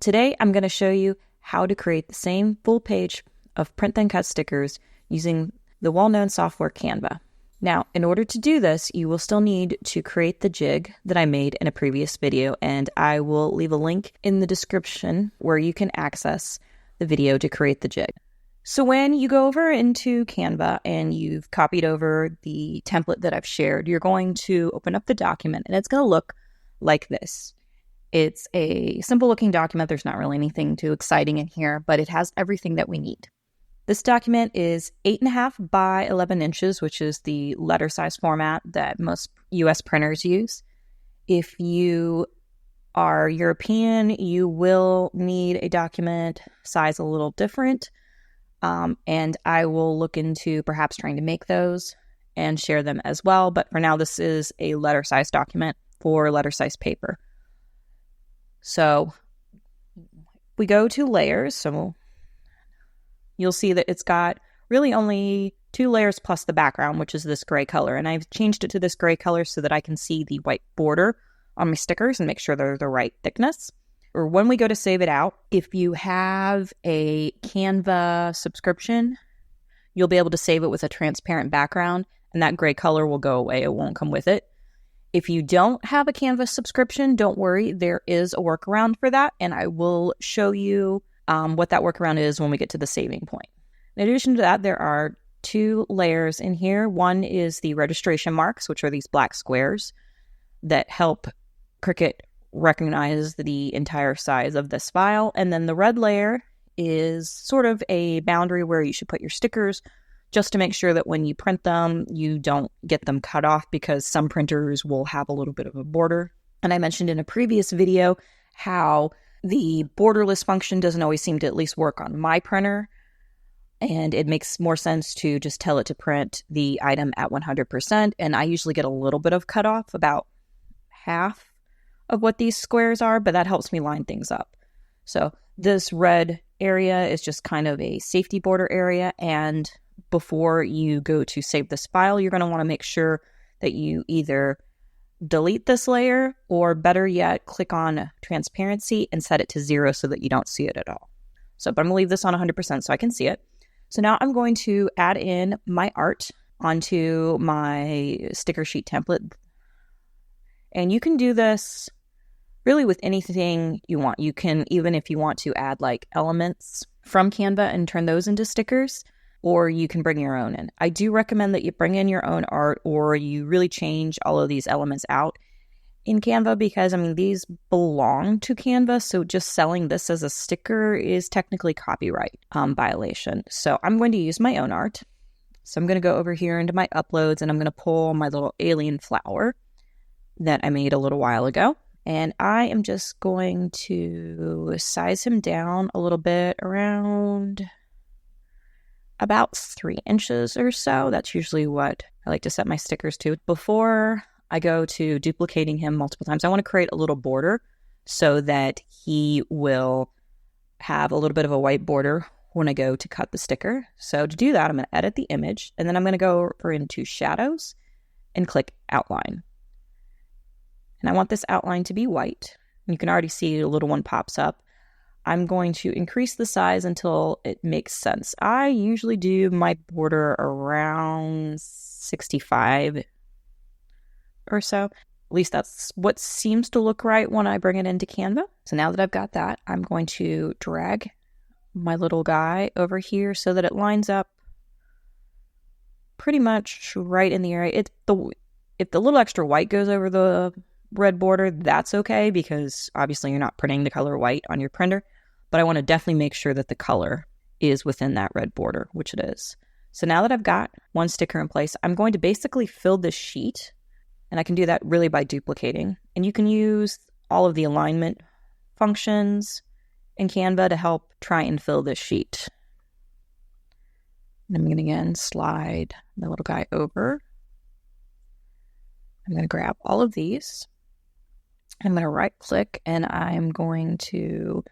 Today, I'm going to show you how to create the same full page of print then cut stickers using the well-known software Canva. Now, in order to do this, you will still need to create the jig that I made in a previous video, and I will leave a link in the description where you can access the video to create the jig. So when you go over into Canva and you've copied over the template that I've shared, you're going to open up the document and it's going to look like this. It's a simple looking document. There's not really anything too exciting in here, but it has everything that we need. This document is 8.5 by 11 inches, which is the letter size format that most US printers use. If you are European, you will need a document size a little different. And I will look into perhaps trying to make those and share them as well. But for now, this is a letter size document for letter size paper. So we go to layers. So you'll see that it's got really only 2 layers plus the background, which is this gray color. And I've changed it to this gray color so that I can see the white border on my stickers and make sure they're the right thickness. Or when we go to save it out, if you have a Canva subscription, you'll be able to save it with a transparent background, and that gray color will go away. It won't come with it. If you don't have a Canva subscription, don't worry. There is a workaround for that, and I will show you what that workaround is when we get to the saving point. In addition to that, there are 2 layers in here. One is the registration marks, which are these black squares that help Cricut recognize the entire size of this file. And then the red layer is sort of a boundary where you should put your stickers just to make sure that when you print them, you don't get them cut off, because some printers will have a little bit of a border. And I mentioned in a previous video how the borderless function doesn't always seem to at least work on my printer. And it makes more sense to just tell it to print the item at 100%. And I usually get a little bit of cutoff, about half of what these squares are, but that helps me line things up. So this red area is just kind of a safety border area, and before you go to save this file, you're going to want to make sure that you either delete this layer, or better yet, click on transparency and set it to 0 so that you don't see it at all. So, but I'm going to leave this on 100% so I can see it. So now I'm going to add in my art onto my sticker sheet template. And you can do this really with anything you want. You can, even if you want to add like elements from Canva and turn those into stickers, or you can bring your own in. I do recommend that you bring in your own art, or you really change all of these elements out in Canva, because I mean, these belong to Canva. So just selling this as a sticker is technically copyright violation. So I'm going to use my own art. So I'm going to go over here into my uploads, and I'm going to pull my little alien flower that I made a little while ago. And I am just going to size him down a little bit, around about 3 inches or so. That's usually what I like to set my stickers to. Before I go to duplicating him multiple times, I want to create a little border so that he will have a little bit of a white border when I go to cut the sticker. So to do that, I'm going to edit the image, and then I'm going to go over into shadows and click outline. And I want this outline to be white. You can already see a little one pops up. I'm going to increase the size until it makes sense. I usually do my border around 65 or so. At least that's what seems to look right when I bring it into Canva. So now that I've got that, I'm going to drag my little guy over here so that it lines up pretty much right in the area. If the little extra white goes over the red border, that's okay, because obviously you're not printing the color white on your printer, but I want to definitely make sure that the color is within that red border, which it is. So now that I've got one sticker in place, I'm going to basically fill this sheet, and I can do that really by duplicating. And you can use all of the alignment functions in Canva to help try and fill this sheet. And I'm going to again slide my little guy over. I'm going to grab all of these. I'm going to right click, and I'm going to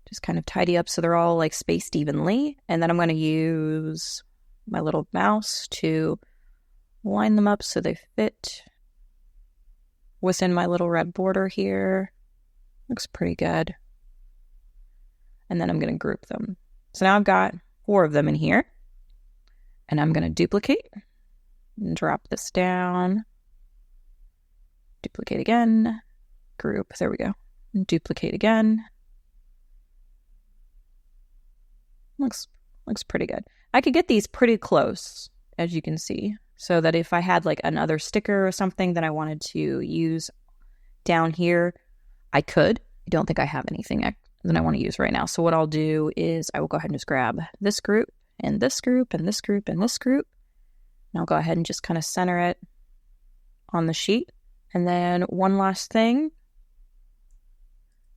just kind of tidy up so they're all like spaced evenly. And then I'm going to use my little mouse to line them up so they fit within my little red border here. Looks pretty good. And then I'm going to group them. So now I've got 4 of them in here. And I'm going to duplicate and drop this down. Duplicate again. Group. There we go. And duplicate again. Looks pretty good. I could get these pretty close, as you can see, so that if I had like another sticker or something that I wanted to use down here, I could. I don't think I have anything that I want to use right now. So what I'll do is I will go ahead and just grab this group and this group and this group and this group. And I'll go ahead and just kind of center it on the sheet. And then one last thing,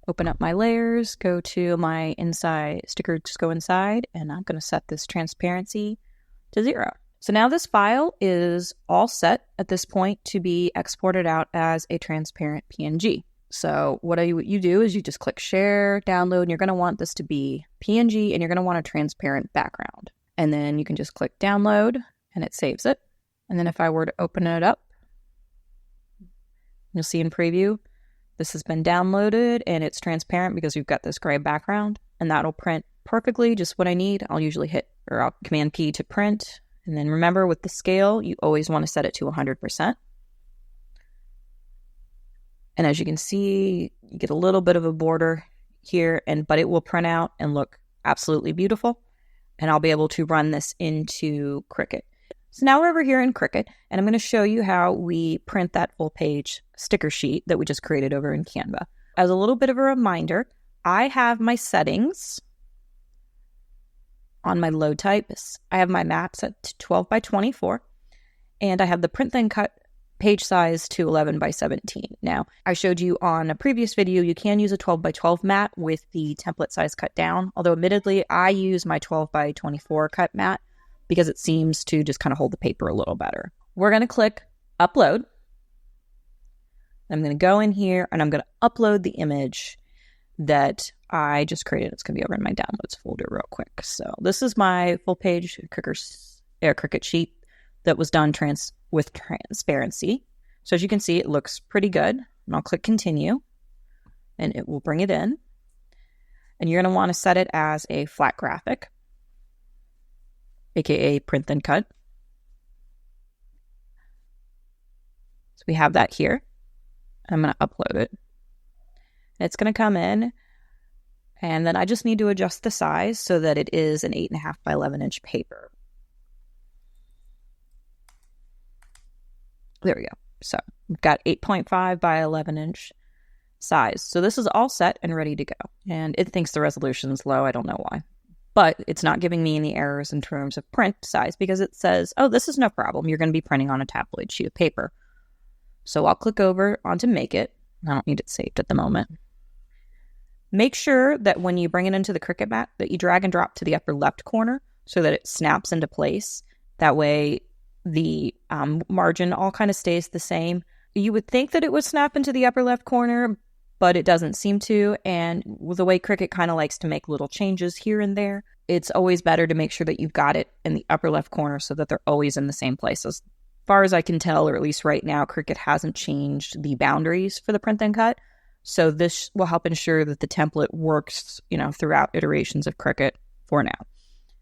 open up my layers, go to my inside sticker, just go inside, and I'm going to set this transparency to 0. So now this file is all set at this point to be exported out as a transparent PNG. So what you do is you just click share, download, and you're going to want this to be PNG, and you're going to want a transparent background. And then you can just click download, and it saves it. And then if I were to open it up, you'll see in preview, this has been downloaded, and it's transparent because we've got this gray background, and that'll print perfectly just what I need. I'll usually I'll Command P to print. And then remember, with the scale, you always want to set it to 100%. And as you can see, you get a little bit of a border here, but it will print out and look absolutely beautiful. And I'll be able to run this into Cricut. So now we're over here in Cricut, and I'm going to show you how we print that full page sticker sheet that we just created over in Canva. As a little bit of a reminder, I have my settings on my load types. I have my map set to 12 by 24, and I have the print then cut page size to 11 by 17. Now, I showed you on a previous video, you can use a 12 by 12 mat with the template size cut down, although admittedly, I use my 12 by 24 cut mat because it seems to just kind of hold the paper a little better. We're going to click upload. I'm going to go in here and I'm going to upload the image that I just created. It's going to be over in my downloads folder real quick. So this is my full page Cricut sheet that was done with transparency. So as you can see, it looks pretty good. And I'll click continue and it will bring it in. And you're going to want to set it as a flat graphic, aka print then cut. So we have that here. I'm going to upload it. It's going to come in, and then I just need to adjust the size so that it is an 8.5 by 11 inch paper. There we go. So we've got 8.5 by 11 inch size. So this is all set and ready to go. And it thinks the resolution is low. I don't know why. But it's not giving me any errors in terms of print size because it says, oh, this is no problem. You're going to be printing on a tabloid sheet of paper. So I'll click over onto Make It. I don't need it saved at the moment. Make sure that when you bring it into the Cricut mat that you drag and drop to the upper left corner so that it snaps into place. That way the margin all kind of stays the same. You would think that it would snap into the upper left corner, but it doesn't seem to. And with the way Cricut kind of likes to make little changes here and there, it's always better to make sure that you've got it in the upper left corner so that they're always in the same place. As far as I can tell, or at least right now, Cricut hasn't changed the boundaries for the print then cut. So this will help ensure that the template works, throughout iterations of Cricut for now.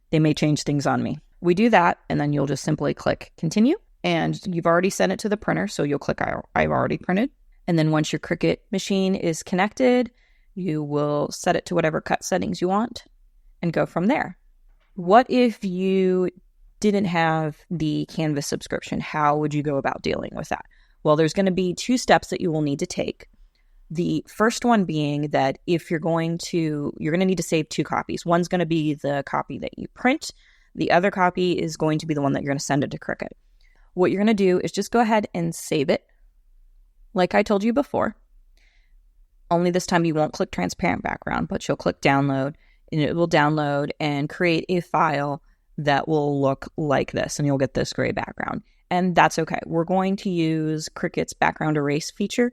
They may change things on me. We do that, and then you'll just simply click continue. And you've already sent it to the printer, so you'll click I've already printed. And then once your Cricut machine is connected, you will set it to whatever cut settings you want and go from there. What if you didn't have the Canva subscription? How would you go about dealing with that? Well, there's going to be 2 steps that you will need to take. The first one being that if you're going to need to save 2 copies. One's going to be the copy that you print. The other copy is going to be the one that you're going to send it to Cricut. What you're going to do is just go ahead and save it. Like I told you before, only this time you won't click transparent background, but you'll click download and it will download and create a file that will look like this, and you'll get this gray background. And that's okay. We're going to use Cricut's background erase feature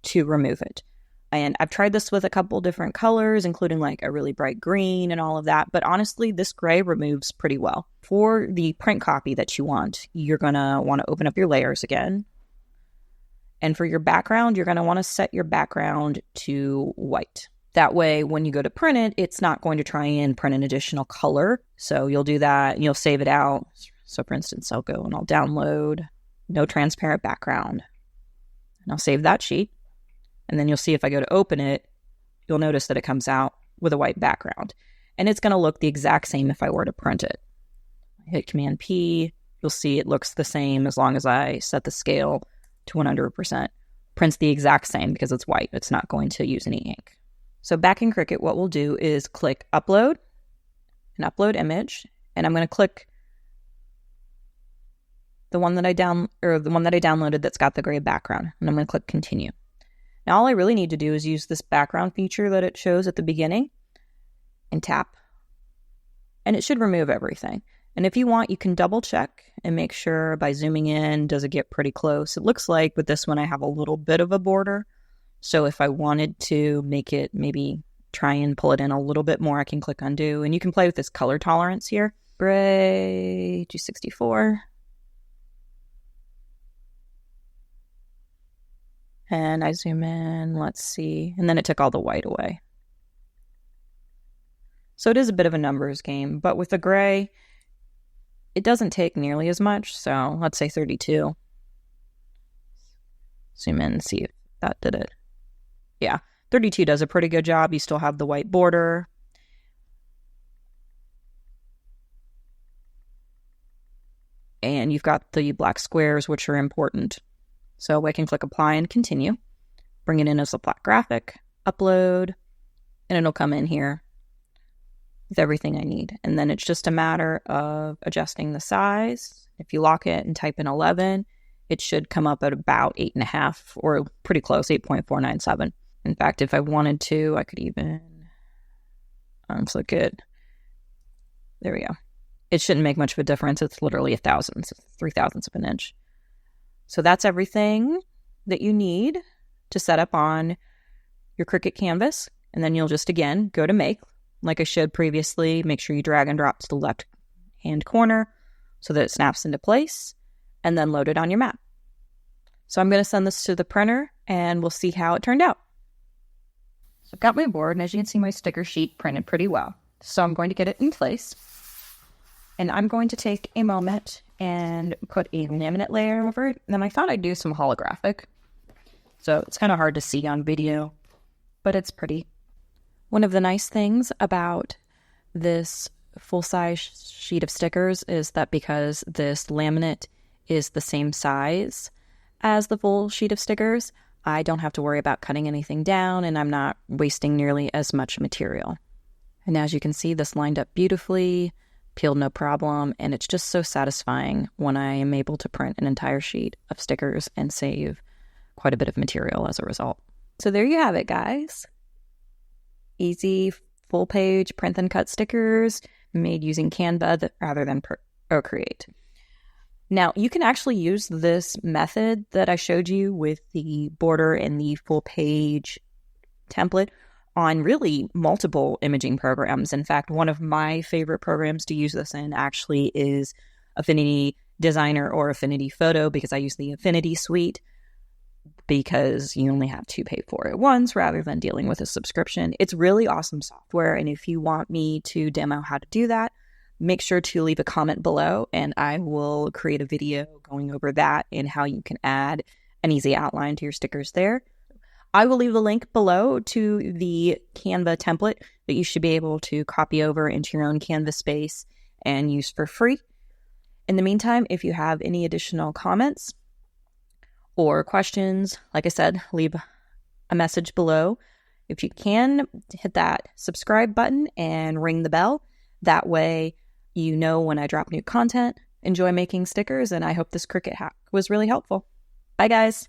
to remove it. And I've tried this with a couple different colors, including like a really bright green and all of that. But honestly, this gray removes pretty well. For the print copy that you want, you're going to want to open up your layers again. And for your background, you're going to want to set your background to white. That way, when you go to print it, it's not going to try and print an additional color. So you'll do that and you'll save it out. So for instance, I'll go and I'll download no transparent background. And I'll save that sheet. And then you'll see if I go to open it, you'll notice that it comes out with a white background. And it's going to look the exact same if I were to print it. I hit Command P, you'll see it looks the same as long as I set the scale to 100%. Prints the exact same because it's white. It's not going to use any ink. So back in Cricut, what we'll do is click Upload, and Upload Image, and I'm going to click the one that I downloaded that's got the gray background, and I'm going to click Continue. Now all I really need to do is use this background feature that it shows at the beginning and tap, and it should remove everything. And if you want, you can double check and make sure by zooming in, does it get pretty close? It looks like with this one I have a little bit of a border. So if I wanted to make it, maybe try and pull it in a little bit more, I can click Undo. And you can play with this color tolerance here. Gray 264. And I zoom in, let's see. And then it took all the white away. So it is a bit of a numbers game. But with the gray, it doesn't take nearly as much. So let's say 32. Zoom in and see if that did it. Yeah, 32 does a pretty good job. You still have the white border. And you've got the black squares, which are important. So I can click Apply and Continue. Bring it in as a flat graphic. Upload. And it'll come in here with everything I need. And then it's just a matter of adjusting the size. If you lock it and type in 11, it should come up at about 8.5 or pretty close, 8.497. In fact, if I wanted to, I could even unclick it. There we go. It shouldn't make much of a difference. It's literally 1,000, 3/1000 of an inch. So that's everything that you need to set up on your Cricut canvas. And then you'll just, again, go to Make. Like I showed previously, make sure you drag and drop to the left-hand corner so that it snaps into place, and then load it on your map. So I'm going to send this to the printer, and we'll see how it turned out. So I've got my board, and as you can see, my sticker sheet printed pretty well. So I'm going to get it in place, and I'm going to take a moment and put a laminate layer over it. And then I thought I'd do some holographic. So it's kind of hard to see on video, but it's pretty. One of the nice things about this full-size sheet of stickers is that because this laminate is the same size as the full sheet of stickers, I don't have to worry about cutting anything down, and I'm not wasting nearly as much material. And as you can see, this lined up beautifully, peeled no problem, and it's just so satisfying when I am able to print an entire sheet of stickers and save quite a bit of material as a result. So there you have it, guys. Easy full-page print and cut stickers made using Canva rather than PROCREATE. Now, you can actually use this method that I showed you with the border and the full-page template on really multiple imaging programs. In fact, one of my favorite programs to use this in actually is Affinity Designer or Affinity Photo, because I use the Affinity suite, because you only have to pay for it once rather than dealing with a subscription. It's really awesome software, and if you want me to demo how to do that, make sure to leave a comment below, and I will create a video going over that and how you can add an easy outline to your stickers there. I will leave a link below to the Canva template that you should be able to copy over into your own Canva space and use for free. In the meantime, if you have any additional comments or questions, like I said, leave a message below. If you can, hit that subscribe button and ring the bell. That way you know when I drop new content. Enjoy making stickers, and I hope this Cricut hack was really helpful. Bye, guys.